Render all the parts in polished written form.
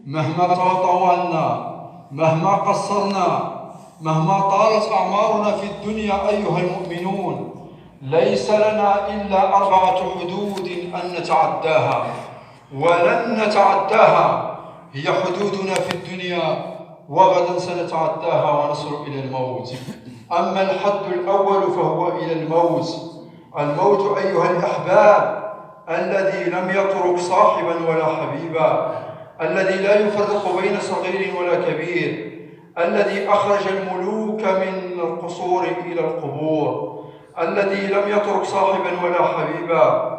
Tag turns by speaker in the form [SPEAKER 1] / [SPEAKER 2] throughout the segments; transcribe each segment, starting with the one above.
[SPEAKER 1] مهما طولنا، مهما قصرنا، مهما طالت أعمارنا في الدنيا أيها المؤمنون، ليس لنا إلا 4 حدود أن نتعداها ولن نتعداها. هي حدودنا في الدنيا، وغدا سنتعداها ونصل إلى الموت. أما الحد الأول فهو إلى الموت. الموت أيها الأحباب الذي لم يترك صاحبا ولا حبيبا، الذي لا يفرق بين صغير ولا كبير، الذي أخرج الملوك من القصور إلى القبور، الذي لم يترك صاحبا ولا حبيبا،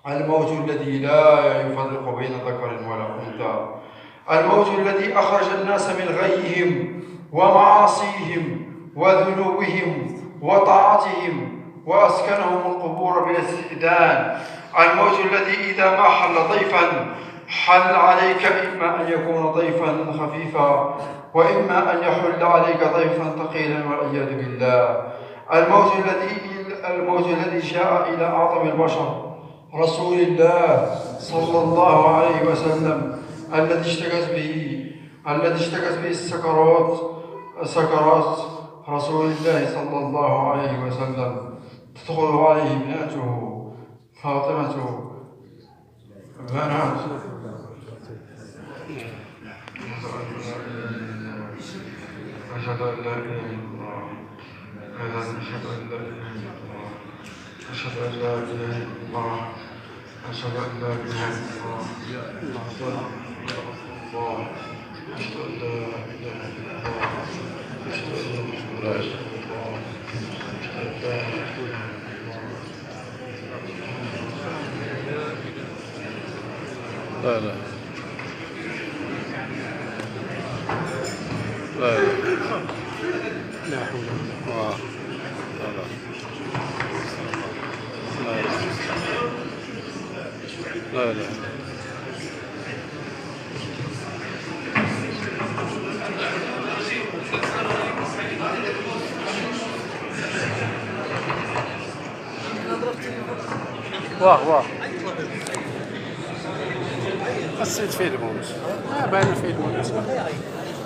[SPEAKER 1] الموت الذي لا يفرق بين ذكر ولا أنثى، الموت الذي أخرج الناس من غيهم ومعاصيهم وذنوبهم وطاعتهم وأسكنهم القبور بلا استئذان، الموت الذي إذا ما حل ضيفا حل عليك إما أن يكون ضيفا خفيفا وإما أن يحل عليك ضيفا ثقيلا والعياذ بالله. الموت الذي جاء إلى أعظم البشر رسول الله صلى الله عليه وسلم، الذي اشتكت به سكرات رسول الله صلى الله عليه وسلم، تدخل عليه ابنته فاطمة بنات أشهد أن لا إله إلا الله، أشهد أن لا إله إلا الله، أشهد أن لا إله إلا الله، أشهد أن لا إله إلا الله، أشهد أن لا إله إلا الله، أشهد أن محمدا رسول الله، أشهد أن لا إله إلا الله.
[SPEAKER 2] لا لا لا لا حول لا لا لا واه حسيت فيه الموت، باين فيه الموت.